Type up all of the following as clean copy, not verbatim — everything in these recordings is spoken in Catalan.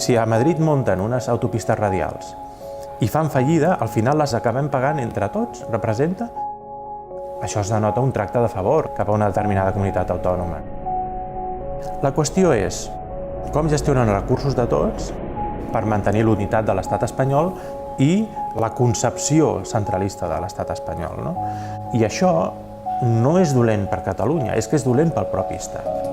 Si a Madrid munten unes autopistes radials i fan fallida, al final les acabem pagant entre tots, representa? Això es denota un tracte de favor cap a una determinada comunitat autònoma. La qüestió és com gestionen els recursos de tots per mantenir l'unitat de l'estat espanyol i la concepció centralista de l'estat espanyol, no? I això no és dolent per Catalunya, és que és dolent pel propi estat.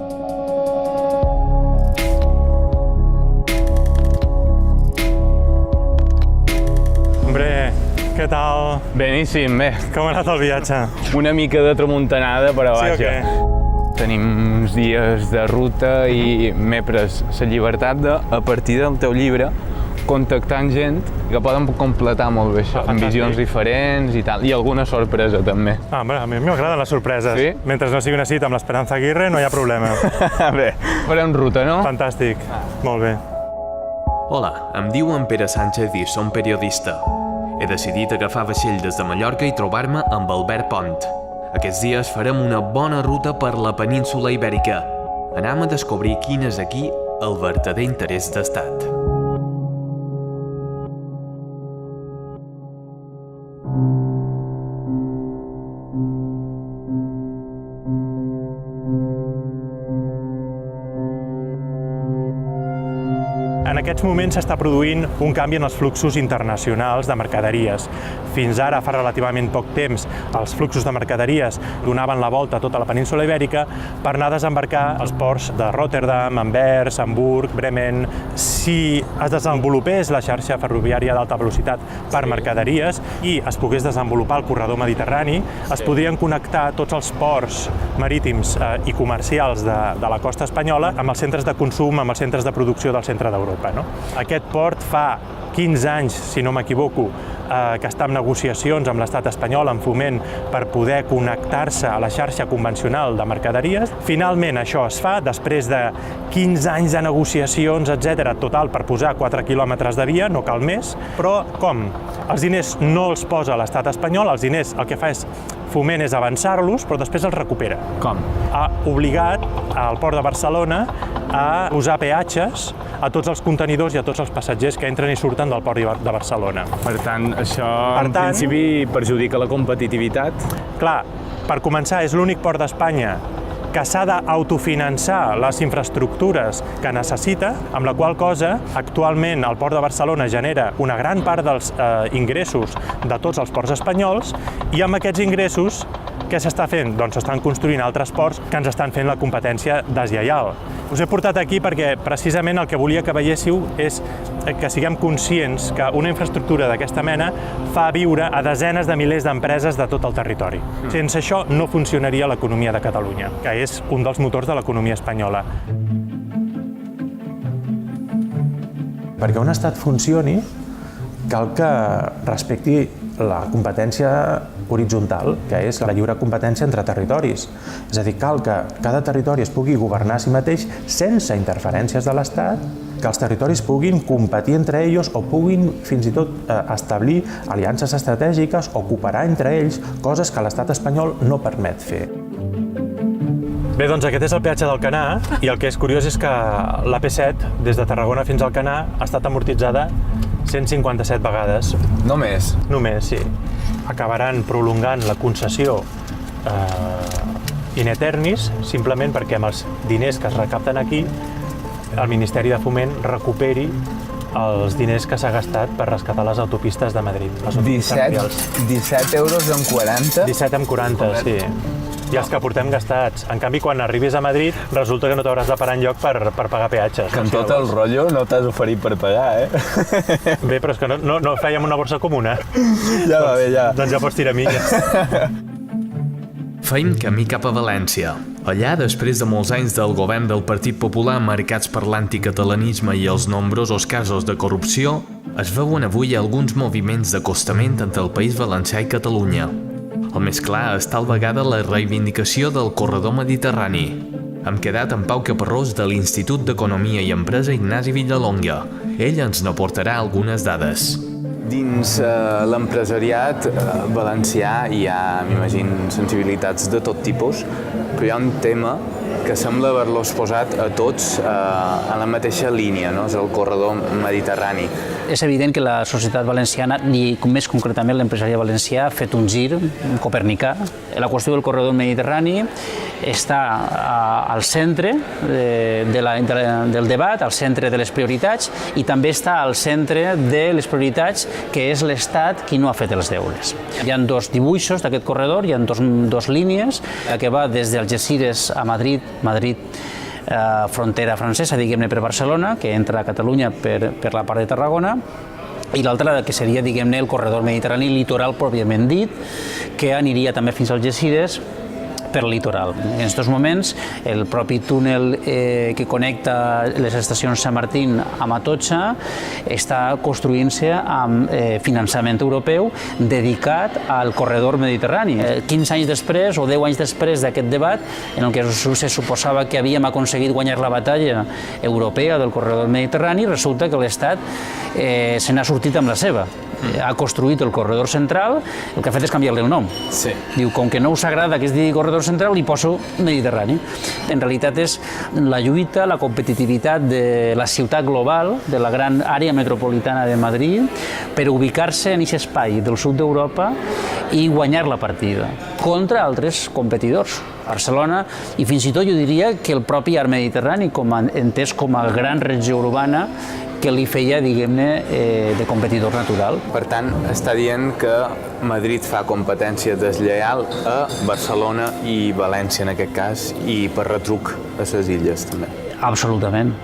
Hombre, què tal? Beníssim, bé. Com ha anat el viatge? Una mica de tramuntanada, però Sí o vaja. què? Tenim uns dies de ruta i m'he pres la llibertat de, a partir del teu llibre, contactar amb gent que poden completar molt bé això, amb visions diferents i tal, i alguna sorpresa també. Ah, a mi m'agraden les sorpreses. Sí? Mentre no sigui una cita amb l'Esperanza Aguirre, no hi ha problema. Bé, farem ruta, no? Fantàstic, molt bé. Hola, em diuen Pere Sánchez i som periodista. He decidit agafar vaixell des de Mallorca i trobar-me amb Albert Pont. Aquests dies farem una bona ruta per la península Ibèrica. Anem a descobrir quin és aquí el verdader interès d'estat. En aquests moments s'està produint un canvi en els fluxos internacionals de mercaderies. Fins ara, fa relativament poc temps, els fluxos de mercaderies donaven la volta a tota la península Ibèrica per anar a desembarcar als ports de Rotterdam, Anvers, Hamburg, Bremen. Si es desenvolupés la xarxa ferroviària d'alta velocitat per mercaderies i es pogués desenvolupar el corredor mediterrani, es podrien connectar tots els ports marítims i comercials de la costa espanyola amb els centres de consum, amb els centres de producció del centre d'Europa. Aquest port fa 15 anys, si no m'equivoco, que està en negociacions amb l'estat espanyol, en Foment, per poder connectar-se a la xarxa convencional de mercaderies. Finalment això es fa, després de 15 anys de negociacions, etc., total, per posar 4 quilòmetres de via, no cal més. Però com? Els diners no els posa l'estat espanyol, els diners el que fa és Foment és avançar-los, però després els recupera. Com? Ha obligat al Port de Barcelona a posar peatges a tots els contenidors i a tots els passatgers que entren i surten del Port de Barcelona. Per tant, això en principi perjudica la competitivitat? Clar, per començar, és l'únic port d'Espanya que s'ha d'autofinançar les infraestructures que necessita, amb la qual cosa actualment el Port de Barcelona genera una gran part dels ingressos de tots els ports espanyols i amb aquests ingressos què s'està fent? Doncs s'estan construint altres ports que ens estan fent la competència deslleial. Us he portat aquí perquè precisament el que volia que veiéssiu és que siguem conscients que una infraestructura d'aquesta mena fa viure a desenes de milers d'empreses de tot el territori. Sense això no funcionaria l'economia de Catalunya, que és un dels motors de l'economia espanyola. Perquè un estat funcioni, cal que respecti la competència horitzontal, que és la lliure competència entre territoris. És a dir, cal que cada territori es pugui governar a si mateix sense interferències de l'Estat, que els territoris puguin competir entre ells o puguin fins i tot establir aliances estratègiques o cooperar entre ells, coses que l'estat espanyol no permet fer. Bé, doncs aquest és el peatge d'Alcanar i el que és curiós és que l'AP7, des de Tarragona fins al Alcanar, ha estat amortitzada 157 vegades. Només? Només, sí. Acabaran prolongant la concessió in eternis, simplement perquè amb els diners que es recapten aquí, el Ministeri de Foment recuperi els diners que s'ha gastat per rescatar les autopistes de Madrid. 17 euros en 40? 17 en 40, sí. I els que portem gastats. En canvi, quan arribis a Madrid, resulta que no t'hauràs de parar enlloc per pagar peatges. Que en tot el rotllo no t'has oferit per pagar, eh? Bé, però és que no fèiem una borsa comuna. Ja va bé, ja. Doncs ja pots tirar milles. Feim camí cap a València. Allà, després de molts anys del govern del Partit Popular marcats per l'anticatalanisme i els nombrosos casos de corrupció, es veuen avui alguns moviments d'acostament entre el País Valencià i Catalunya. El més clar és tal vegada la reivindicació del corredor mediterrani. Hem quedat amb Pau Caparrós de l'Institut d'Economia i Empresa Ignasi Villalonga. Ell ens n'aportarà algunes dades. Dins l'empresariat valencià hi ha, m'imagino, sensibilitats de tot tipus, però hi ha un tema que sembla haver-los posat a tots a la mateixa línia, no? És el corredor mediterrani. És evident que la societat valenciana, i més concretament l'empresariat valencià, ha fet un gir copernicà. La qüestió del corredor mediterrani està al centre del debat, al centre de les prioritats, i també està al centre de les prioritats que és l'Estat qui no ha fet els deures. Hi ha dos dibuixos d'aquest corredor, hi ha dos línies, la que va des d'Algesires a Madrid, frontera francesa, diguem-ne, per Barcelona, que entra a Catalunya per la part de Tarragona, i l'altra que seria, diguem-ne, el corredor mediterrani litoral pròpiament dit, que aniria també fins a Algesires per el litoral. En aquests moments, el propi túnel que connecta les estacions Sant Martín amb Atocha està construint-se amb finançament europeu dedicat al corredor mediterrani. 15 anys després o 10 anys després d'aquest debat, en el que se suposava que havíem aconseguit guanyar la batalla europea del corredor mediterrani, resulta que l'Estat se n'ha sortit amb la seva. Ha construït el corredor central, el que ha fet és canviar-li el nom. Sí. Diu, com que no us agrada que es digui corredor central, li poso Mediterrani. En realitat és la lluita, la competitivitat de la ciutat global, de la gran àrea metropolitana de Madrid, per ubicar-se en aquest espai del sud d'Europa i guanyar la partida contra altres competidors. Barcelona, i fins i tot jo diria que el propi arc mediterrani, entès com a gran regió urbana, que li feia, diguem-ne, de competidor natural. Per tant, està dient que Madrid fa competència deslleial a Barcelona i València, en aquest cas, i per retruc a les illes, també. Absolutament.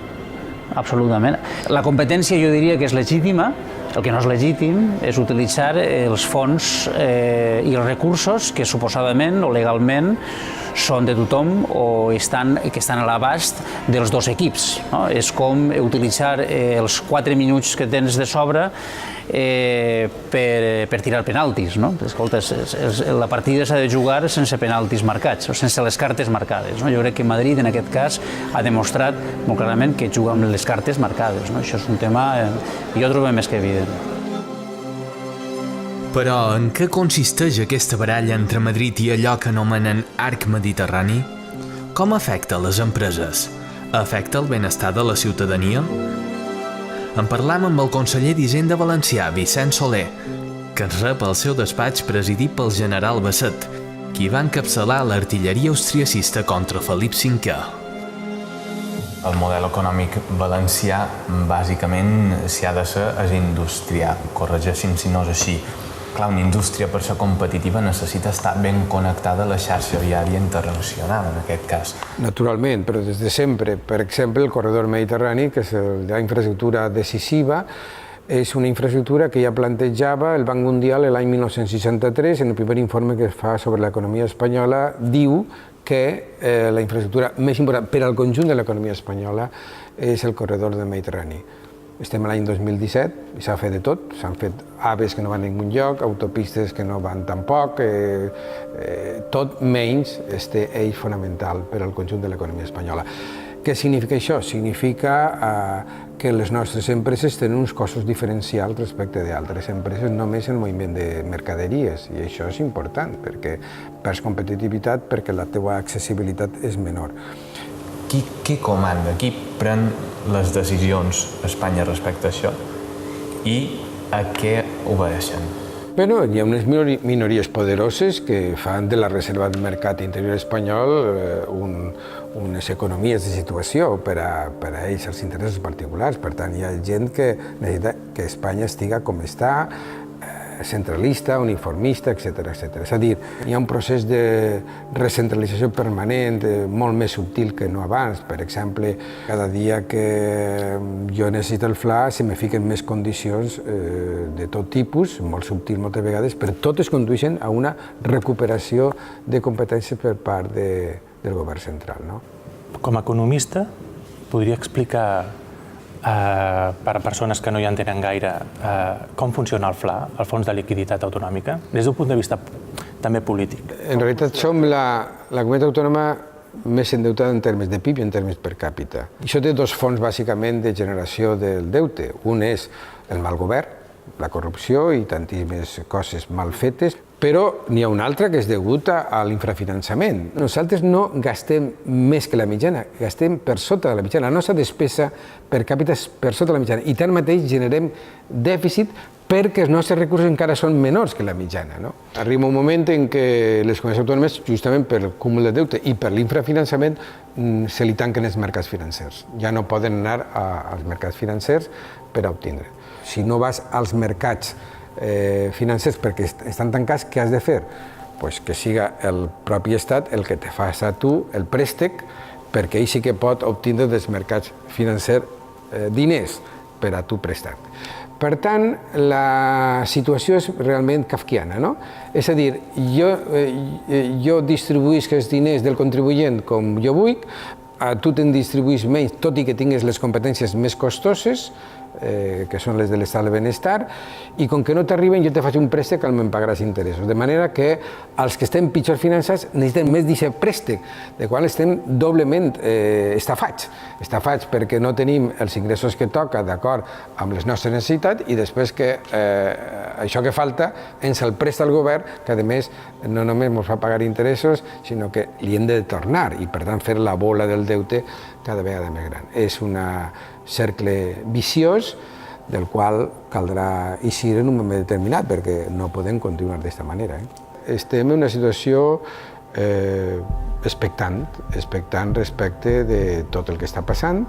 Absolutament. La competència jo diria que és legítima. El que no és legítim és utilitzar els fons i els recursos que suposadament o legalment són de tothom o que estan a l'abast dels dos equips. No? És com utilitzar els 4 minuts que tens de sobre per tirar penaltis. No? Escolta, la partida s'ha de jugar sense penaltis marcats, o sense les cartes marcades. No? Jo crec que Madrid, en aquest cas, ha demostrat molt clarament que juga amb les cartes marcades. No? Això és un tema que jo trobo més que evident. Però en què consisteix aquesta baralla entre Madrid i allò que anomenen arc mediterrani? Com afecta les empreses? Afecta el benestar de la ciutadania? En parlam amb el conseller d'Hisenda valencià, Vicent Soler, que ens rep al seu despatx presidit pel general Basset, qui va encapçalar l'artilleria austriacista contra Felip V. El model econòmic valencià, bàsicament, si ha de ser, és industrial. Corregeixin si no és així. Clar, una indústria, per ser competitiva, necessita estar ben connectada a la xarxa viària internacional, en aquest cas. Naturalment, però des de sempre. Per exemple, el corredor mediterrani, que és la infraestructura decisiva, és una infraestructura que ja plantejava el Banc Mundial l'any 1963, en el primer informe que es fa sobre l'economia espanyola, diu que la infraestructura més important per al conjunt de l'economia espanyola és el corredor del Mediterrani. Estem a l'any 2017 i s'ha fet de tot. S'han fet AVEs que no van a ningú lloc, autopistes que no van tampoc, tot menys este eix fonamental per al conjunt de l'economia espanyola. Què significa això? Significa que les nostres empreses tenen uns costos diferencials respecte d'altres empreses només en el moviment de mercaderies, i això és important perquè perds competitivitat, perquè la teva accessibilitat és menor. Qui comanda? Qui pren les decisions a Espanya respecte a això? I a què obedeixen? Bueno, hi ha unes minories poderoses que fan de la reserva del mercat interior espanyol unes economies de situació per a ells, els interessos particulars. Per tant, hi ha gent que necessita que Espanya estiga com està, centralista, uniformista, etc. És a dir, hi ha un procés de recentralització permanent molt més subtil que no abans. Per exemple, cada dia que jo necessito el FLA se me fiquen més condicions de tot tipus, molt subtil moltes vegades, però totes condueixen a una recuperació de competències per part del govern central. No? Com a economista, podria explicar per a persones que no hi entenen gaire com funciona el FLA, el Fons de Liquiditat Autonòmica, des d'un punt de vista també polític? En realitat som la comunitat autònoma més endeutada en termes de PIB i en termes per càpita. Això té dos fonts bàsicament de generació del deute. Un és el mal govern, la corrupció i tantíssimes coses mal fetes, Però n'hi ha una altra que és degut a l'infrafinançament. Nosaltres no gastem més que la mitjana, gastem per sota de la mitjana. La nostra despesa per càpita és per sota de la mitjana i tanmateix generem dèficit perquè els nostres recursos encara són menors que la mitjana. Arriba un moment en què les comunitats autònomes, justament per cúmul de deute i per l'infrafinançament, se li tanquen els mercats financers. Ja no poden anar als mercats financers per a obtindre. Si no vas als mercats financers perquè estan tancats, què has de fer? Pues que siga el propi Estat el que te faci a tu el préstec, perquè ell sí que pot obtindre dels mercats financers diners per a tu prestar. Per tant, la situació és realment kafkiana, no? És a dir, jo distribuïsc els diners del contribuent com jo vull, tu te'n distribuïs menys, tot i que tingues les competències més costoses, que són les de l'estat del benestar, i com que no t'arriben jo te faig un préstec que me'n pagaràs interessos. De manera que els que estem pitjor finançats necessiten més d'aquest préstec, de qual estem doblement estafats. Estafats perquè no tenim els ingressos que toca d'acord amb les nostres necessitats i després que això que falta ens el presta el govern, que a més no només ens fa pagar interessos, sinó que li hem de tornar i per tant fer la bola del deute cada vegada més gran. És un cercle viciós del qual caldrà eixir en un moment determinat perquè no podem continuar d'aquesta manera. Estem en una situació expectant respecte de tot el que està passant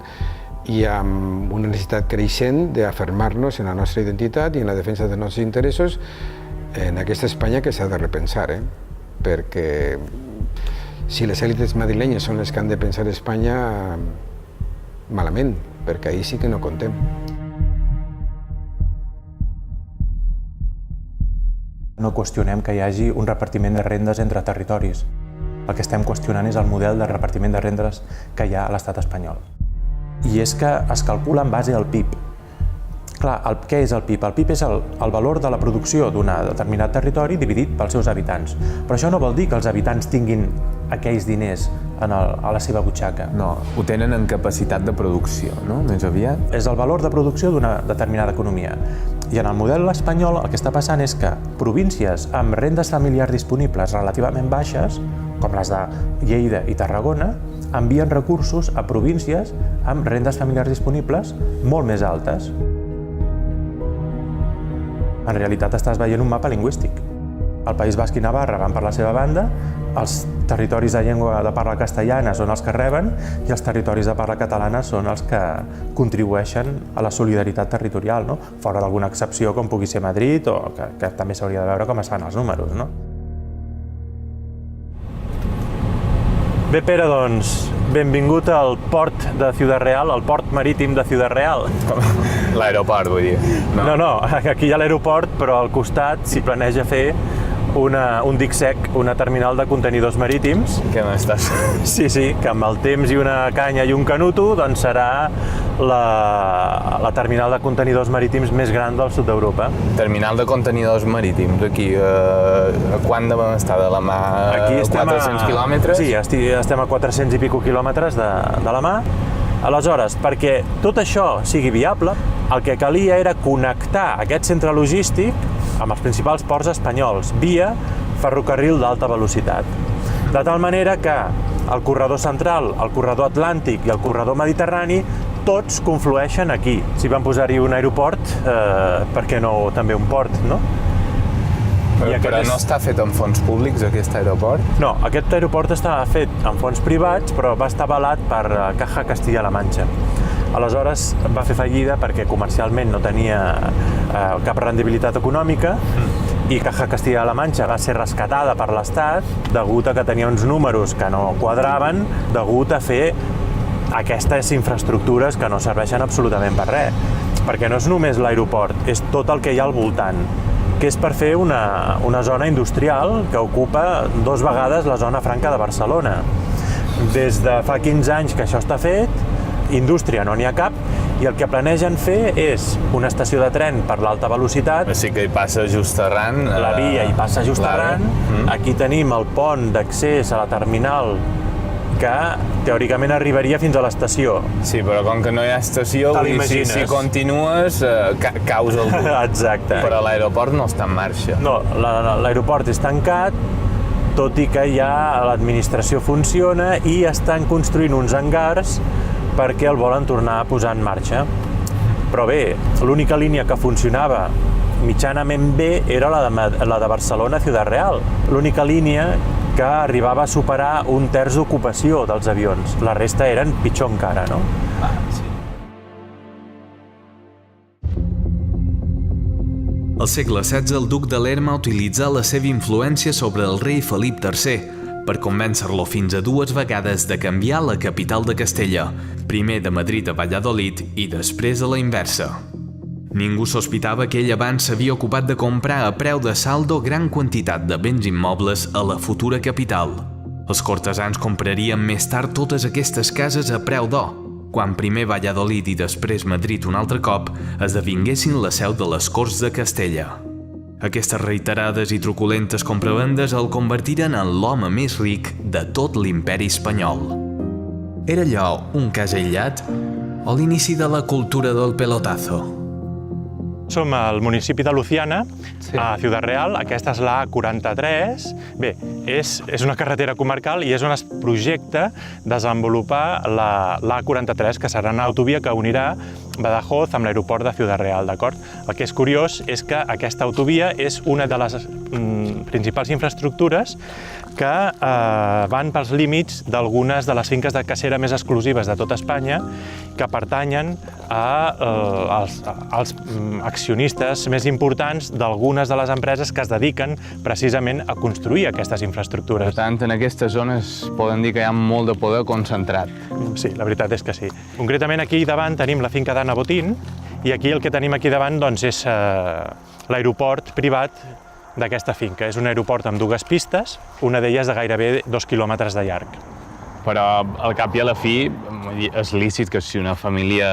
i amb una necessitat creixent d'afermar-nos en la nostra identitat i en la defensa dels nostres interessos en aquesta Espanya que s'ha de repensar, perquè si les èlites madrilenyes són les que han de pensar Espanya, malament, perquè ahir sí que no comptem. No qüestionem que hi hagi un repartiment de rendes entre territoris. El que estem qüestionant és el model de repartiment de rendes que hi ha a l'estat espanyol. I és que es calcula en base al PIB. Clar, què és el PIB? El PIB és el valor de la producció d'un determinat territori dividit pels seus habitants. Però això no vol dir que els habitants tinguin aquells diners a la seva butxaca. No, ho tenen en capacitat de producció, no? Més aviat. És el valor de producció d'una determinada economia. I en el model espanyol el que està passant és que províncies amb rendes familiars disponibles relativament baixes, com les de Lleida i Tarragona, envien recursos a províncies amb rendes familiars disponibles molt més altes. En realitat estàs veient un mapa lingüístic. El País Basc i Navarra van per la seva banda, els territoris de llengua de parla castellana són els que reben i els territoris de parla catalana són els que contribueixen a la solidaritat territorial, no? Fora d'alguna excepció com pugui ser Madrid o que també s'hauria de veure com es fan els números, no? Bé, Pere, doncs, benvingut al port de Ciudad Real, al port marítim de Ciudad Real. L'aeroport, vull dir. No, aquí hi ha l'aeroport, però al costat s'hi planeja fer un dic sec, una terminal de contenidors marítims. Què m'estàs? Sí, que amb el temps i una canya i un canuto doncs serà la terminal de contenidors marítims més gran del sud d'Europa. Terminal de contenidors marítims, aquí, a quant devem estar de la mà? Aquí estem 400 quilòmetres? Sí, estem a 400 i pico quilòmetres de la mà. Aleshores, perquè tot això sigui viable, el que calia era connectar aquest centre logístic amb els principals ports espanyols via ferrocarril d'alta velocitat. De tal manera que el corredor central, el corredor atlàntic i el corredor mediterrani tots conflueixen aquí. Si van posar-hi un aeroport, per què no també un port, no? Però no està fet amb fons públics, aquest aeroport? No, aquest aeroport està fet amb fons privats, però va estar avalat per Caja Castilla-La Manxa. Aleshores va fer fallida perquè comercialment no tenia cap rendibilitat econòmica i Caja Castilla-La Manxa va ser rescatada per l'Estat degut a que tenia uns números que no quadraven degut a fer aquestes infraestructures que no serveixen absolutament per res. Perquè no és només l'aeroport, és tot el que hi ha al voltant, que és per fer una zona industrial que ocupa 2 vegades la zona franca de Barcelona. Des de fa 15 anys que això està fet, indústria no n'hi ha cap, i el que planegen fer és una estació de tren per l'alta velocitat. Sí que hi passa just arran. La via hi passa just arran. Aquí tenim el pont d'accés a la terminal que teòricament arribaria fins a l'estació. Sí, però com que no hi ha estació, si continues, caus el dur. Exacte. Però l'aeroport no està en marxa. No, l'aeroport és tancat, tot i que ja l'administració funciona i estan construint uns hangars perquè el volen tornar a posar en marxa. Però bé, l'única línia que funcionava mitjanament bé era la de Barcelona a Ciudad Real. L'única línia que arribava a superar un terç d'ocupació dels avions. La resta eren pitjor encara, no? Sí. Al segle XVI, el duc de Lerma utilitzà la seva influència sobre el rei Felip III per convèncer-lo fins a 2 vegades de canviar la capital de Castella, primer de Madrid a Valladolid i després a la inversa. Ningú sospitava que ell abans s'havia ocupat de comprar a preu de saldo gran quantitat de béns immobles a la futura capital. Els cortesans comprarien més tard totes aquestes cases a preu d'or, quan primer Valladolid i després Madrid un altre cop esdevinguessin la seu de les Corts de Castella. Aquestes reiterades i truculentes compravendes el convertiren en l'home més ric de tot l'imperi espanyol. Era allò un cas aïllat o l'inici de la cultura del pelotazo? Som al municipi de Luciana, a Ciudad Real. Aquesta és la A43. Bé, és una carretera comarcal i és on es projecta desenvolupar la A43, que serà una autovia que unirà Badajoz amb l'aeroport de Ciudad Real, d'acord? El que és curiós és que aquesta autovia és una de les principals infraestructures que van pels límits d'algunes de les finques de cacera més exclusives de tot Espanya, que pertanyen als accionistes més importants d'algunes de les empreses que es dediquen precisament a construir aquestes infraestructures. Per tant, en aquestes zones poden dir que hi ha molt de poder concentrat. Sí, la veritat és que sí. Concretament aquí davant tenim la finca d'Anna Botín i aquí el que tenim aquí davant doncs, és l'aeroport privat d'aquesta finca. És un aeroport amb 2 pistes, una d'elles de gairebé 2 quilòmetres de llarg. Però al cap i a la fi és lícit que si una família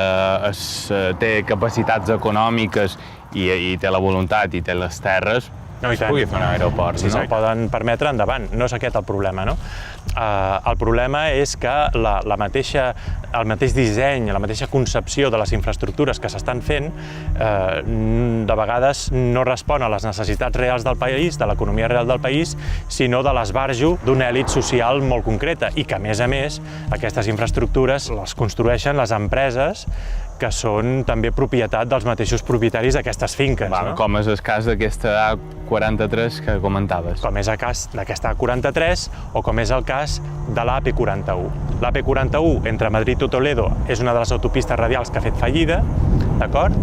té capacitats econòmiques i té la voluntat i té les terres, es pugui fer un aeroport. Si se'l poden permetre, endavant. No és aquest el problema, no? El problema és que el mateix disseny, la mateixa concepció de les infraestructures que s'estan fent de vegades no respon a les necessitats reals del país, de l'economia real del país, sinó de l'esbarjo d'una èlit social molt concreta i que, a més, aquestes infraestructures les construeixen les empreses que són també propietat dels mateixos propietaris d'aquestes finques. Com és el cas d'aquesta A43 que comentaves. Com és el cas d'aquesta A43 o com és el cas de l'AP41. L'AP41 entre Madrid i Toledo és una de les autopistes radials que ha fet fallida, d'acord?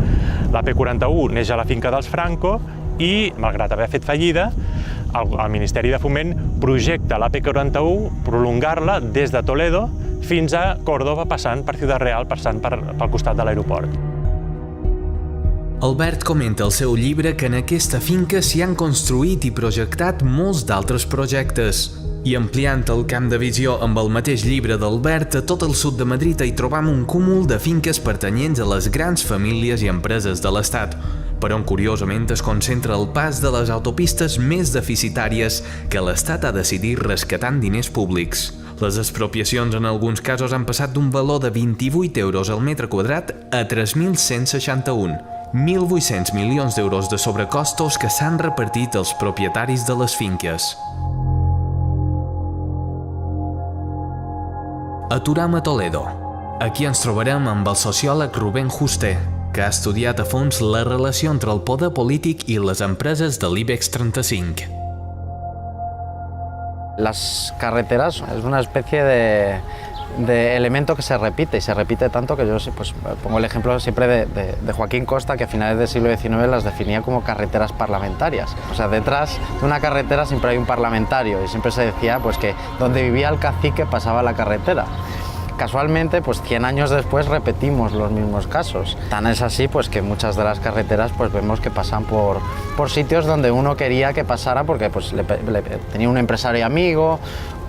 L'AP41 neix a la finca dels Franco i, malgrat haver fet fallida, el Ministeri de Foment projecta l'AP41 prolongar-la des de Toledo fins a Córdoba, passant per Ciudad Real, passant pel costat de l'aeroport. Albert comenta al seu llibre que en aquesta finca s'hi han construït i projectat molts d'altres projectes. I ampliant el camp de visió amb el mateix llibre d'Albert, a tot el sud de Madrid hi trobam un cúmul de finques pertanyents a les grans famílies i empreses de l'Estat, per on curiosament es concentra el pas de les autopistes més deficitàries que l'Estat ha decidit rescatar amb diners públics. Les expropiacions en alguns casos han passat d'un valor de 28 euros al metre quadrat a 3.161, 1.800 milions d'euros de sobrecostos que s'han repartit als propietaris de les finques. Aturam a Toledo. Aquí ens trobarem amb el sociòleg Rubén Juste, que ha estudiat a fons la relació entre el poder polític i les empreses de l'IBEX 35. Las carreteras es una especie de elemento que se repite y se repite tanto que yo pues, pongo el ejemplo siempre de Joaquín Costa, que a finales del siglo XIX las definía como carreteras parlamentarias. O sea, detrás de una carretera siempre hay un parlamentario y siempre se decía pues, que donde vivía el cacique pasaba la carretera. Casualmente, pues 100 años después repetimos los mismos casos. Tan es así pues, que muchas de las carreteras pues, vemos que pasan por sitios donde uno quería que pasara porque pues, tenía un empresario amigo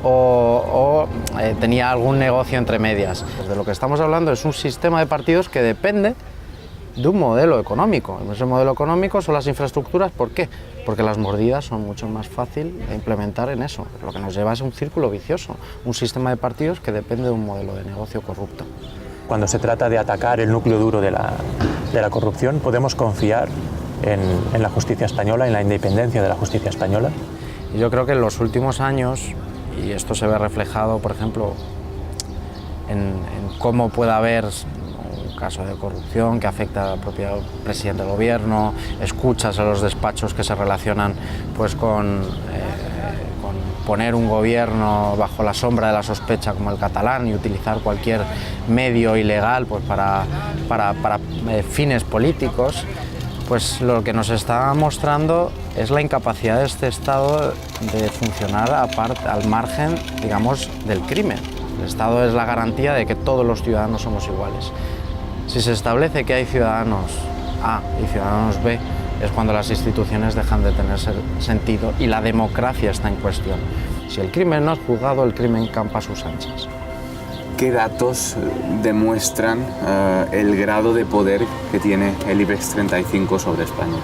o tenía algún negocio entre medias. Pues de lo que estamos hablando es un sistema de partidos que depende de un modelo económico. Ese modelo económico son las infraestructuras. ¿Por qué? Porque las mordidas son mucho más fáciles de implementar en eso. Lo que nos lleva es un círculo vicioso, un sistema de partidos que depende de un modelo de negocio corrupto. Cuando se trata de atacar el núcleo duro de la corrupción, ¿podemos confiar en la justicia española, en la independencia de la justicia española? Y yo creo que en los últimos años, y esto se ve reflejado, por ejemplo, en cómo puede haber un caso de corrupción que afecta al propio presidente del gobierno, escuchas a los despachos que se relacionan pues, con poner un gobierno bajo la sombra de la sospecha como el catalán y utilizar cualquier medio ilegal pues, para fines políticos. Pues lo que nos está mostrando es la incapacidad de este Estado de funcionar al margen, digamos, del crimen. El Estado es la garantía de que todos los ciudadanos somos iguales. Si se establece que hay ciudadanos A y ciudadanos B, es cuando las instituciones dejan de tener sentido y la democracia está en cuestión. Si el crimen no es juzgado, el crimen campa a sus anchas. ¿Qué datos demuestran el grado de poder que tiene el IBEX 35 sobre España?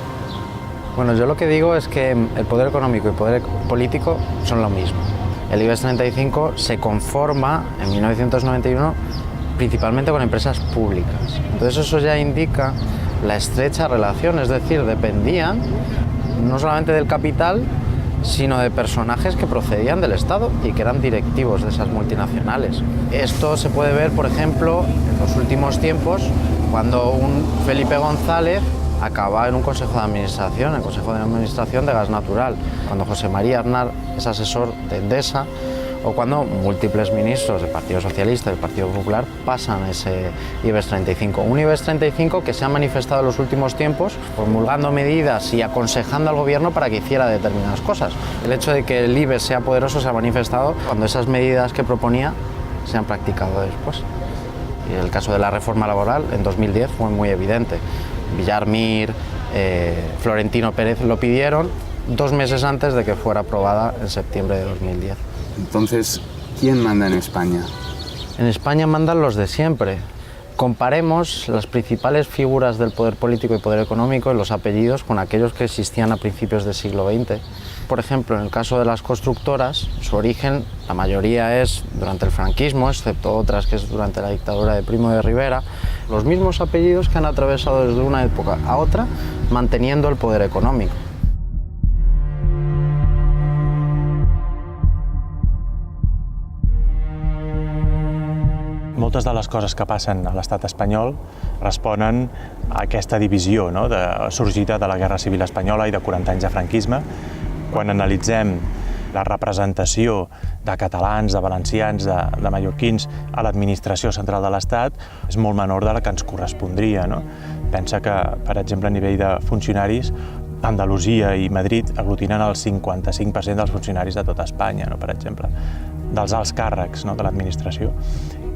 Bueno, yo lo que digo es que el poder económico y el poder político son lo mismo. El IBEX 35 se conforma en 1991 principalmente con empresas públicas. Entonces eso ya indica la estrecha relación, es decir, dependían no solamente del capital, sino de personajes que procedían del Estado y que eran directivos de esas multinacionales. Esto se puede ver, por ejemplo, en los últimos tiempos, cuando un Felipe González acaba en un consejo de administración, el consejo de administración de Gas Natural, cuando José María Aznar es asesor de Endesa, o cuando múltiples ministros del Partido Socialista y del Partido Popular pasan ese IBEX 35. Un IBEX 35 que se ha manifestado en los últimos tiempos promulgando medidas y aconsejando al gobierno para que hiciera determinadas cosas. El hecho de que el IBEX sea poderoso se ha manifestado cuando esas medidas que proponía se han practicado después. Y el caso de la reforma laboral en 2010 fue muy evidente. Villar Mir, Florentino Pérez lo pidieron 2 meses antes de que fuera aprobada en septiembre de 2010. Entonces, ¿quién manda en España? En España mandan los de siempre. Comparemos las principales figuras del poder político y poder económico en los apellidos con aquellos que existían a principios del siglo XX. Por ejemplo, en el caso de las constructoras, su origen, la mayoría es durante el franquismo, excepto otras que es durante la dictadura de Primo de Rivera, los mismos apellidos que han atravesado desde una época a otra, manteniendo el poder económico. Moltes de les coses que passen a l'estat espanyol responen a aquesta divisió, no? Sorgida de la Guerra Civil Espanyola i de 40 anys de franquisme. Quan analitzem la representació de catalans, de valencians, de mallorquins a l'administració central de l'Estat és molt menor de la que ens correspondria, no? Pensa que, per exemple, a nivell de funcionaris, Andalusia i Madrid aglutinen el 55% dels funcionaris de tota Espanya, no? Per exemple, dels alts càrrecs, no? De l'administració.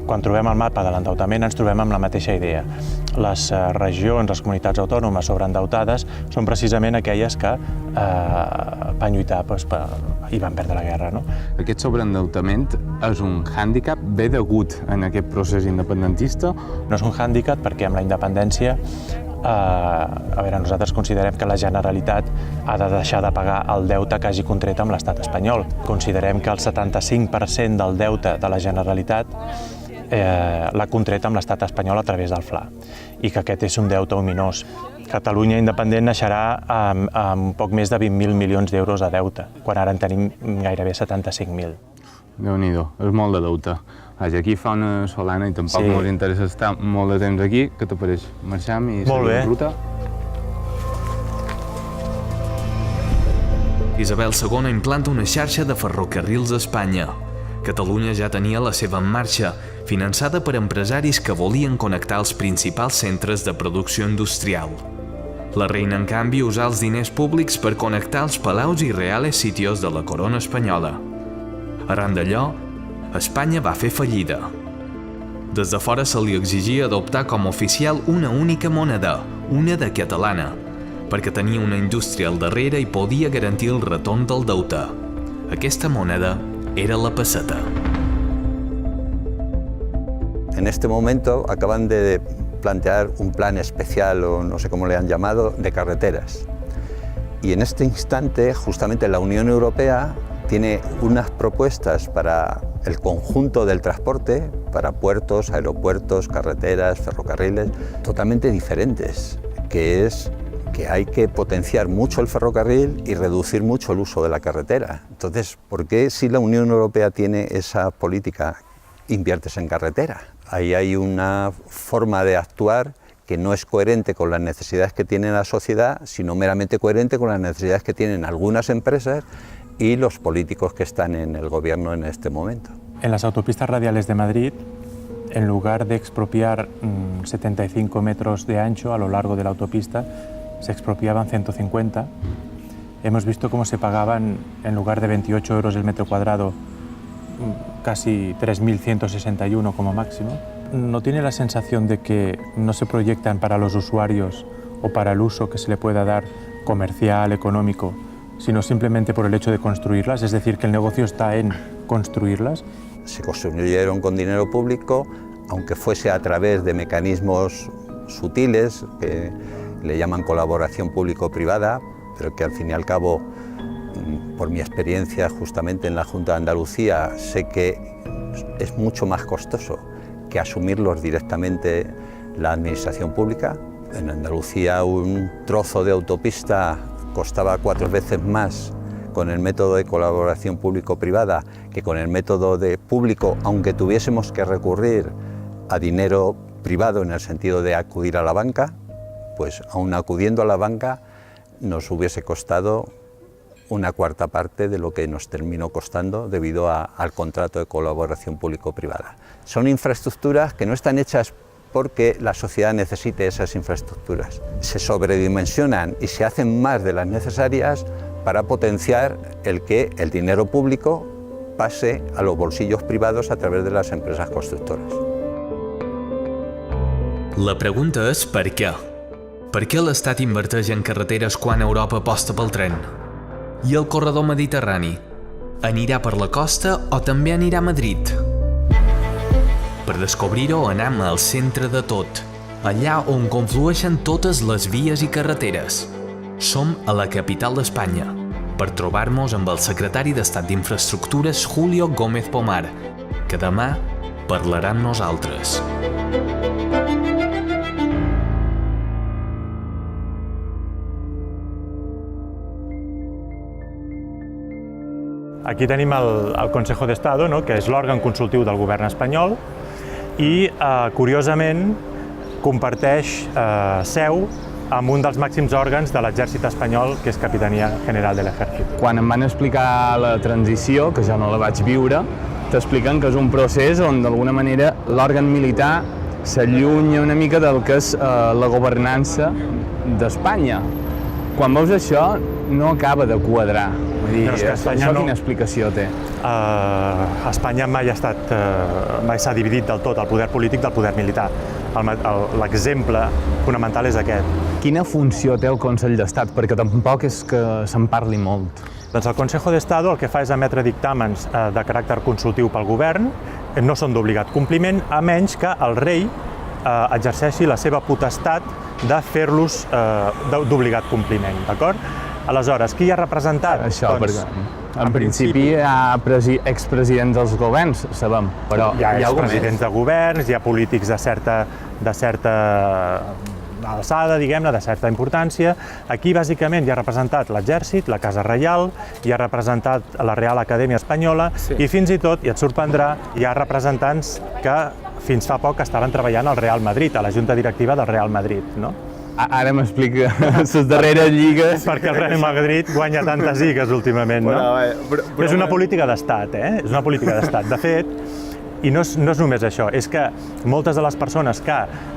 Quan trobem el mapa de l'endeutament ens trobem amb la mateixa idea. Les regions, les comunitats autònomes sobreendeutades són precisament aquelles que van lluitar i van perdre la guerra. No? Aquest sobreendeutament és un hàndicap bé degut en aquest procés independentista? No és un hàndicap perquè amb la independència nosaltres considerem que la Generalitat ha de deixar de pagar el deute que hagi contret amb l'estat espanyol. Considerem que el 75% del deute de la Generalitat l'ha contret amb l'estat espanyol a través del FLA i que aquest és un deute ominós. Catalunya independent naixerà amb poc més de 20.000 milions d'euros de deute, quan ara en tenim gairebé 75.000. Déu-n'hi-do, és molt de deute. Aquí fa una solana i tampoc ens interessa estar molt de temps aquí. Què t'apareix? Marxem i seguim la ruta? Isabel II implanta una xarxa de ferrocarrils a Espanya. Catalunya ja tenia la seva en marxa, finançada per empresaris que volien connectar els principals centres de producció industrial. La reina, en canvi, usà els diners públics per connectar els palaus i reales sitios de la corona espanyola. Arran d'allò, Espanya va fer fallida. Des de fora se li exigia adoptar com a oficial una única moneda, una de catalana, perquè tenia una indústria al darrere i podia garantir el retorn del deute. Aquesta moneda era la peseta. En este momento acaban de plantear un plan especial, o no sé cómo le han llamado, de carreteras. Y en este instante, justamente la Unión Europea tiene unas propuestas para el conjunto del transporte, para puertos, aeropuertos, carreteras, ferrocarriles, totalmente diferentes, que es que hay que potenciar mucho el ferrocarril y reducir mucho el uso de la carretera. Entonces, ¿por qué si la Unión Europea tiene esa política, inviertes en carretera? Ahí hay una forma de actuar que no es coherente con las necesidades que tiene la sociedad, sino meramente coherente con las necesidades que tienen algunas empresas y los políticos que están en el gobierno en este momento. En las autopistas radiales de Madrid, en lugar de expropiar 75 metros de ancho a lo largo de la autopista, se expropiaban 150. Hemos visto cómo se pagaban, en lugar de 28 euros el metro cuadrado, casi 3.161 como máximo. ¿No tiene la sensación de que no se proyectan para los usuarios o para el uso que se le pueda dar comercial, económico, sino simplemente por el hecho de construirlas? Es decir, que el negocio está en construirlas. Se construyeron con dinero público, aunque fuese a través de mecanismos sutiles, que le llaman colaboración público-privada, pero que al fin y al cabo, por mi experiencia justamente en la Junta de Andalucía, sé que es mucho más costoso que asumirlos directamente la administración pública. En Andalucía un trozo de autopista costaba 4 veces más con el método de colaboración público-privada que con el método de público, aunque tuviésemos que recurrir a dinero privado en el sentido de acudir a la banca, pues aún acudiendo a la banca nos hubiese costado una cuarta parte de lo que nos terminó costando debido al contrato de colaboración público-privada. Son infraestructuras que no están hechas porque la sociedad necesite esas infraestructuras. Se sobredimensionan y se hacen más de las necesarias para potenciar el que el dinero público pase a los bolsillos privados a través de las empresas constructoras. La pregunta és per què? Per què l'Estat inverteix en carreteres quan Europa aposta pel tren? I el corredor mediterrani? Anirà per la costa o també anirà a Madrid? Per descobrir-ho anem al centre de tot, allà on conflueixen totes les vies i carreteres. Som a la capital d'Espanya, per trobar-nos amb el secretari d'Estat d'Infraestructures Julio Gómez Pomar, que demà parlarà amb nosaltres. Aquí tenim el Consejo de Estado, no?, que és l'òrgan consultiu del govern espanyol i, curiosament, comparteix seu amb un dels màxims òrgans de l'exèrcit espanyol, que és Capitania General de l'Ejército. Quan em van explicar la transició, que jo no la vaig viure, t'expliquen que és un procés on d'alguna manera l'òrgan militar s'allunya una mica del que és la governança d'Espanya. Quan veus això no acaba de quadrar. Això quina explicació té? Espanya mai s'ha dividit del tot el poder polític del poder militar. L'exemple fonamental és aquest. Quina funció té el Consell d'Estat? Perquè tampoc és que se'n parli molt. Doncs el Consejo de Estado el que fa és emetre dictàmens de caràcter consultiu pel govern, no són d'obligat compliment, a menys que el rei exerceixi la seva potestat de fer-los d'obligat compliment, d'acord? Aleshores, qui hi ha representat? Això, perquè en principi hi ha expresidents dels governs, sabem, però hi ha expresidents de governs, hi ha polítics de certa alçada, diguem-ne, de certa importància. Aquí, bàsicament, hi ha representat l'exèrcit, la Casa Reial, hi ha representat la Real Acadèmia Espanyola i fins i tot, i et sorprendrà, hi ha representants que fins fa poc estaven treballant al Real Madrid, a la Junta Directiva del Real Madrid, no? Ara m'explica les darreres lligues. Perquè el Real Madrid guanya tantes lligues últimament, no? És una política d'estat, És una política d'estat. De fet, i no és només això, és que moltes de les persones que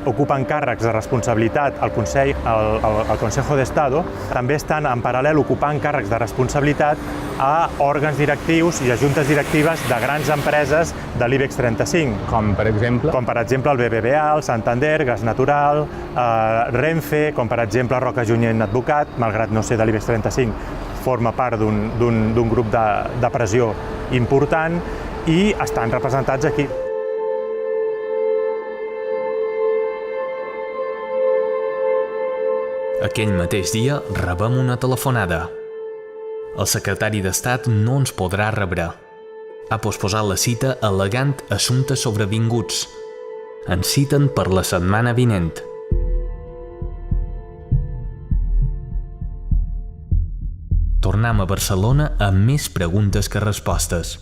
ocupen càrrecs de responsabilitat al Consejo de Estado també estan en paral·lel ocupant càrrecs de responsabilitat a òrgans directius i a juntes directives de grans empreses de l'IBEX 35. Com per exemple? Com per exemple el BBVA, el Santander, Gas Natural, Renfe, com per exemple Roca Junyent Advocat, malgrat no ser de l'IBEX 35, forma part d'un grup de pressió important i estan representats aquí. Aquell mateix dia rebem una telefonada. El secretari d'Estat no ens podrà rebre. Ha posposat la cita al·legant assumptes sobrevinguts. Ens citen per la setmana vinent. Tornem a Barcelona amb més preguntes que respostes,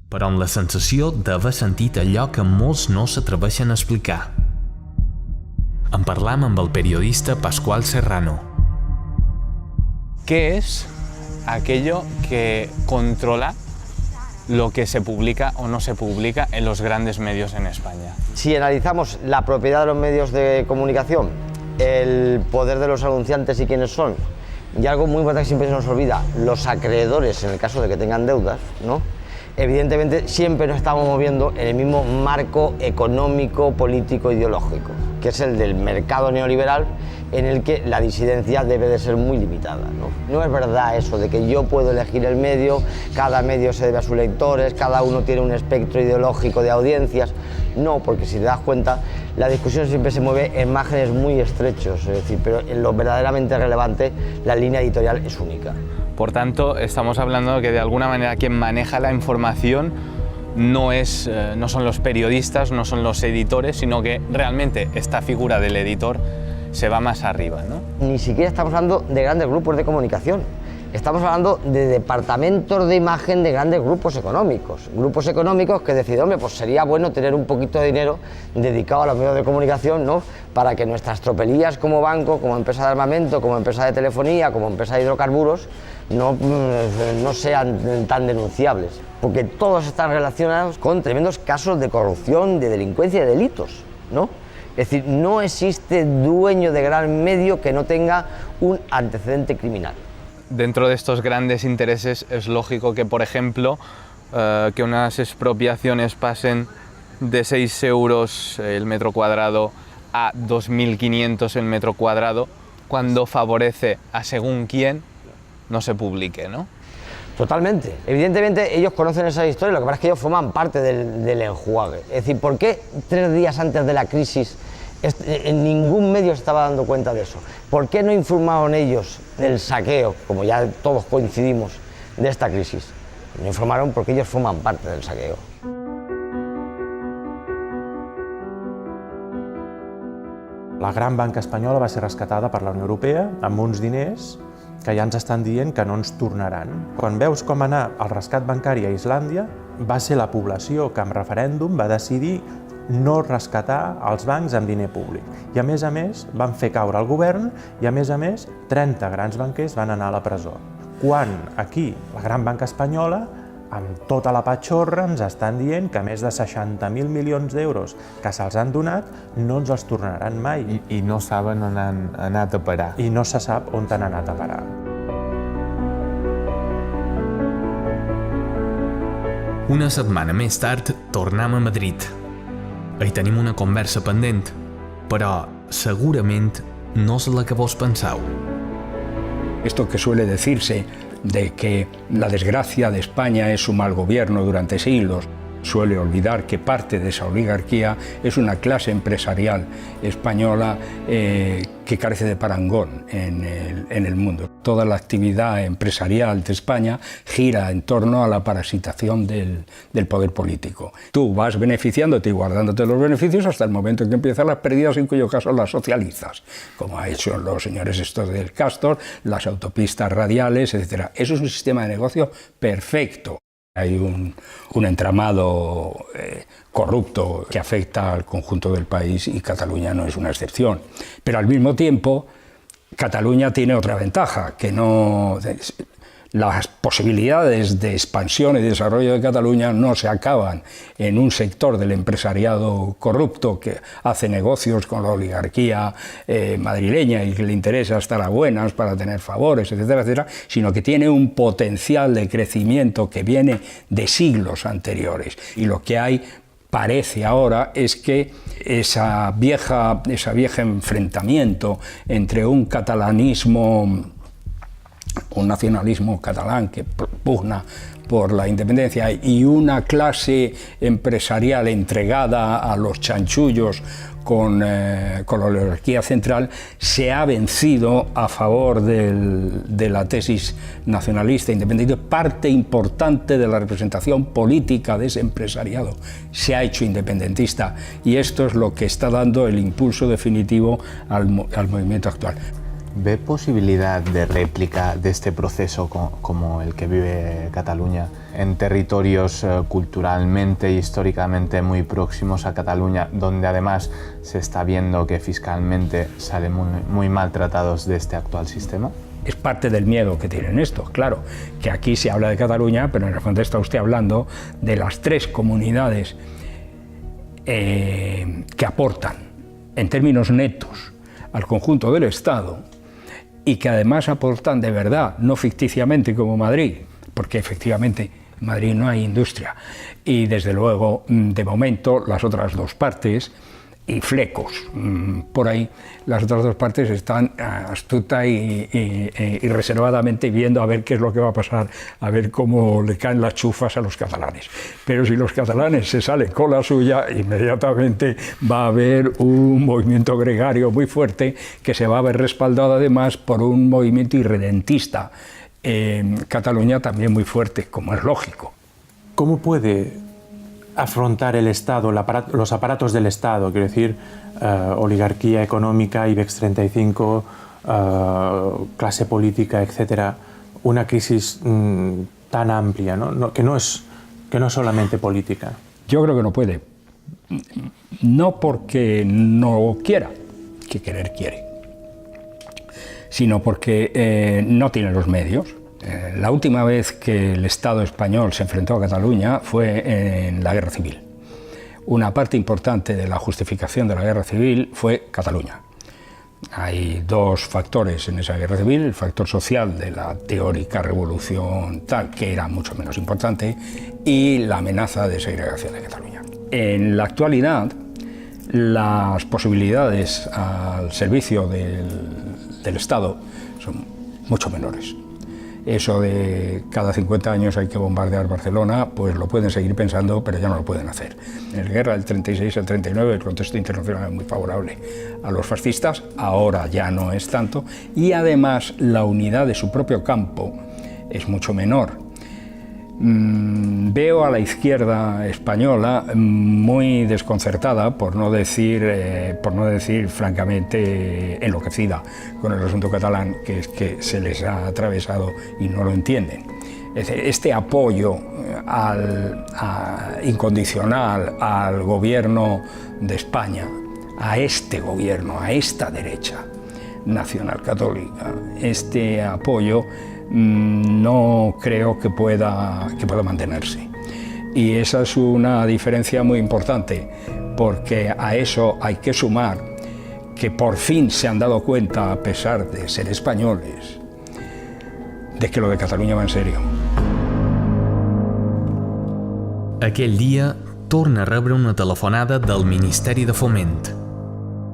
però amb la sensació d'haver sentit allò que molts no s'atreveixen a explicar. En parlam amb el periodista Pascual Serrano. ¿Qué es aquello que controla lo que se publica o no se publica en los grandes medios en España? Si analizamos la propiedad de los medios de comunicación, el poder de los anunciantes y quiénes son, y algo muy importante que siempre se nos olvida, los acreedores en el caso de que tengan deudas, ¿no? Evidentemente siempre nos estamos moviendo en el mismo marco económico, político, ideológico, que es el del mercado neoliberal, en el que la disidencia debe de ser muy limitada, ¿no? No es verdad eso de que yo puedo elegir el medio, cada medio se debe a sus lectores, cada uno tiene un espectro ideológico de audiencias. No, porque si te das cuenta, la discusión siempre se mueve en márgenes muy estrechos, es decir, pero en lo verdaderamente relevante la línea editorial es única. Por tanto, estamos hablando de que de alguna manera quien maneja la información no son los periodistas, no son los editores, sino que realmente esta figura del editor se va más arriba, ¿no? Ni siquiera estamos hablando de grandes grupos de comunicación. Estamos hablando de departamentos de imagen de grandes grupos económicos que deciden, hombre, pues sería bueno tener un poquito de dinero dedicado a los medios de comunicación, ¿no? Para que nuestras tropelías como banco, como empresa de armamento, como empresa de telefonía, como empresa de hidrocarburos, no sean tan denunciables. Porque todos están relacionados con tremendos casos de corrupción, de delincuencia y de delitos, ¿no? Es decir, no existe dueño de gran medio que no tenga un antecedente criminal. Dentro de estos grandes intereses es lógico que, por ejemplo, que unas expropiaciones pasen de 6 euros el metro cuadrado a 2.500 el metro cuadrado, cuando favorece a según quién, no se publique, ¿no? Totalmente. Evidentemente ellos conocen esa historia, lo que pasa es que ellos forman parte del enjuague. Es decir, ¿por qué 3 días antes de la crisis en ningún medio se estaba dando cuenta de eso? ¿Por qué no informaron ellos del saqueo, como ya todos coincidimos, de esta crisis? No informaron porque ellos forman parte del saqueo. La gran banca espanyola va ser rescatada per la Unió Europea amb uns diners que ja ens estan dient que no ens tornaran. Quan veus com anar el rescat bancari a Islàndia, va ser la població que en referèndum va decidir no rescatar els bancs amb diner públic. I a més, van fer caure el govern i a més, 30 grans banquers van anar a la presó. Quan aquí, la gran banca espanyola, amb tota la patxorra, ens estan dient que més de 60.000 milions d'euros que se'ls han donat no ens els tornaran mai. I no saben on han anat a parar. I no se sap on han anat a parar. Una setmana més tard, tornem a Madrid. Hi tenim una conversa pendent, però segurament no és la que vos penseu. Esto que suele decirse de que la desgracia de España es su mal gobierno durante siglos, suele olvidar que parte de esa oligarquía es una clase empresarial española que carece de parangón en el mundo. Toda la actividad empresarial de España gira en torno a la parasitación del poder político. Tú vas beneficiándote y guardándote los beneficios hasta el momento en que empiezan las pérdidas, en cuyo caso las socializas, como ha hecho los señores estos del Castor, las autopistas radiales, etc. Eso es un sistema de negocio perfecto. Hay un entramado corrupto que afecta al conjunto del país y Cataluña no es una excepción. Pero al mismo tiempo, Cataluña tiene otra ventaja, que no... Las posibilidades de expansión y desarrollo de Cataluña no se acaban en un sector del empresariado corrupto que hace negocios con la oligarquía madrileña y que le interesa estar a buenas para tener favores, etcétera, etcétera, sino que tiene un potencial de crecimiento que viene de siglos anteriores. Y lo que hay parece ahora es que esa vieja enfrentamiento entre un catalanismo un nacionalismo catalán que pugna por la independencia y una clase empresarial entregada a los chanchullos con la oligarquía central, se ha vencido a favor de la tesis nacionalista independiente. Parte importante de la representación política de ese empresariado se ha hecho independentista, y esto es lo que está dando el impulso definitivo al movimiento actual. ¿Ve posibilidad de réplica de este proceso como el que vive Cataluña en territorios culturalmente e históricamente muy próximos a Cataluña, donde además se está viendo que fiscalmente salen muy maltratados de este actual sistema? Es parte del miedo que tienen estos, claro, que aquí se habla de Cataluña, pero en el fondo está usted hablando de las 3 comunidades que aportan en términos netos al conjunto del Estado, y que además aportan de verdad, no ficticiamente como Madrid, porque efectivamente en Madrid no hay industria, y desde luego, de momento, las otras 2 partes, y flecos por ahí, las otras 2 partes están astuta y reservadamente viendo a ver qué es lo que va a pasar, a ver cómo le caen las chufas a los catalanes. Pero si los catalanes se salen con la suya, inmediatamente va a haber un movimiento gregario muy fuerte que se va a ver respaldado además por un movimiento irredentista en Cataluña también muy fuerte, como es lógico. ¿Cómo puede afrontar el Estado, los aparatos del Estado, quiero decir, oligarquía económica, IBEX 35, clase política, etcétera, una crisis tan amplia, ¿no? Que no es solamente política? Yo creo que no puede. No porque no quiera, que querer quiere, sino porque no tiene los medios. La última vez que el Estado español se enfrentó a Cataluña fue en la Guerra Civil. Una parte importante de la justificación de la Guerra Civil fue Cataluña. Hay 2 factores en esa Guerra Civil: el factor social de la teórica revolución tal, que era mucho menos importante, y la amenaza de segregación de Cataluña. En la actualidad, las posibilidades al servicio del Estado son mucho menores. Eso de cada 50 años hay que bombardear Barcelona, pues lo pueden seguir pensando, pero ya no lo pueden hacer. En la guerra del 36 al 39 el contexto internacional es muy favorable a los fascistas, ahora ya no es tanto, y además la unidad de su propio campo es mucho menor. Veo a la izquierda española muy desconcertada, por no decir francamente enloquecida con el asunto catalán, que es que se les ha atravesado y no lo entienden. Este apoyo incondicional al gobierno de España, a este gobierno, a esta derecha nacional católica, este apoyo no creo que pueda mantenerse. Y esa es una diferencia muy importante, porque a eso hay que sumar que por fin se han dado cuenta, a pesar de ser españoles, de que lo de Catalunya va en serio. Aquell dia torna a rebre una telefonada del Ministeri de Foment.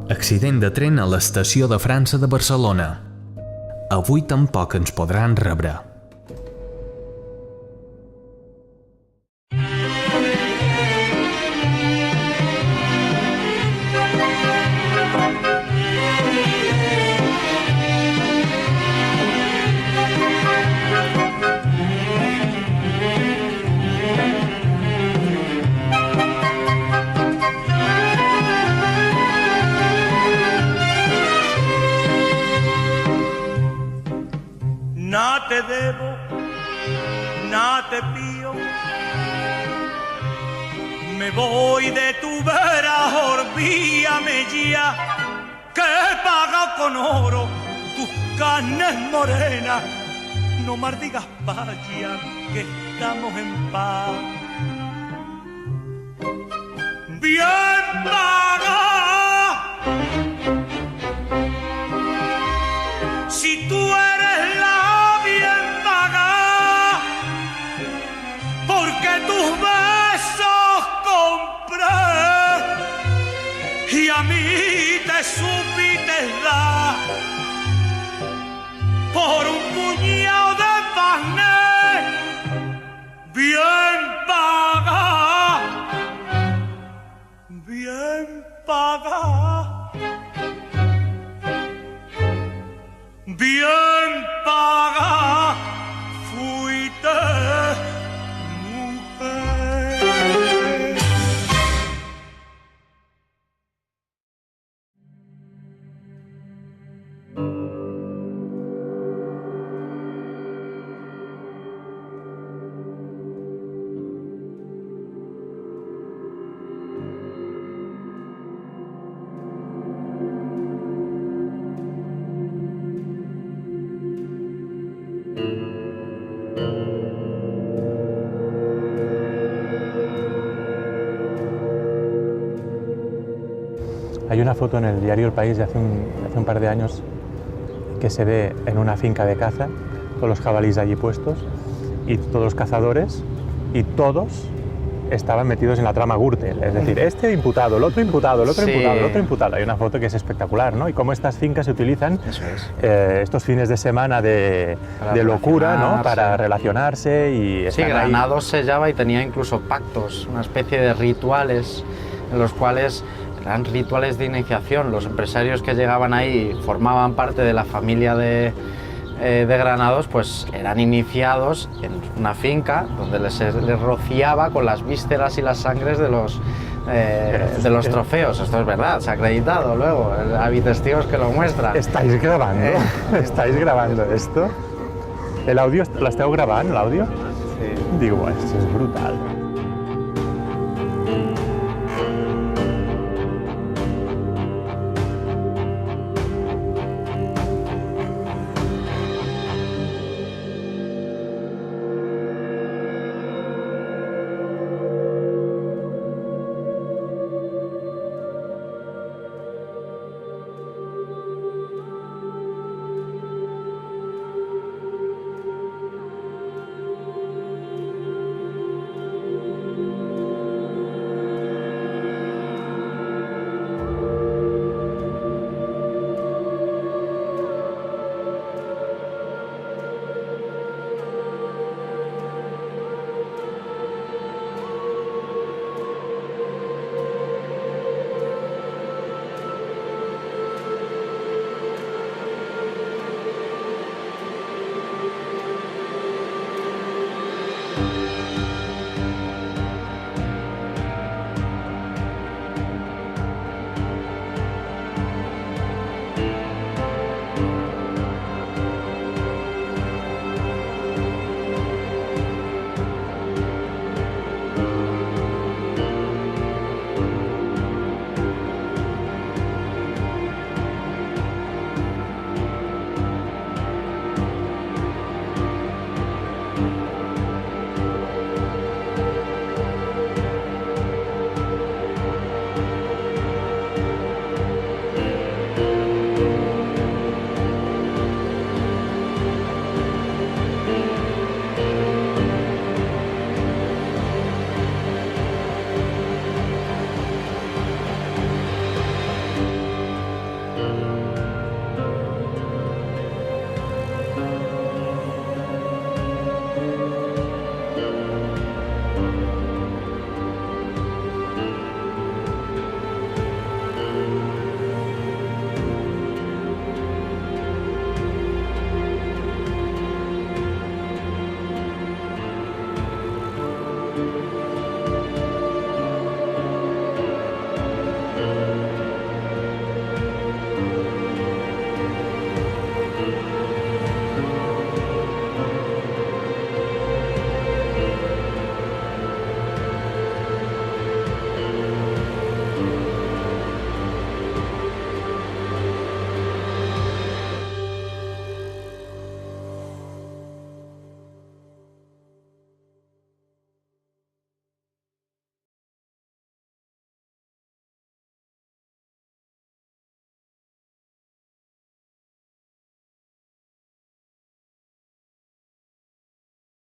Accident de tren a l'estació de França de Barcelona. Avui tampoc ens podran rebre. Nada te debo, nada te pido. Me voy de tu vera, olvídame ya, que he pagado con oro tus carnes morenas. No maldigas, vaya, que estamos en paz. Bien pagado. Si tú eres la bien pagada, porque tus besos compré y a mí te supiste dar por un puño puñado de carnet bien paga, bien paga, bien paga, fuiste mujer. Hay una foto en el diario El País de hace un par de años que se ve en una finca de caza, todos los jabalíes allí puestos y todos los cazadores, y todos estaban metidos en la trama Gürtel, es decir, este imputado, el otro imputado, el otro imputado, el otro imputado. Hay una foto que es espectacular, ¿no? Y cómo estas fincas se utilizan estos fines de semana de locura, ¿no? Para relacionarse y sí, Granados sellaba y tenía incluso pactos, una especie de rituales en los cuales eran rituales de iniciación. Los empresarios que llegaban ahí formaban parte de la familia de Granados, pues eran iniciados en una finca donde les rociaba con las vísceras y las sangres de los trofeos. Esto es verdad, se ha acreditado luego, hay testigos que lo muestran. ¿Estáis grabando? ¿Estáis grabando esto? ¿El audio, lo esteu grabant, l'àudio? Sí. Digo, esto es brutal.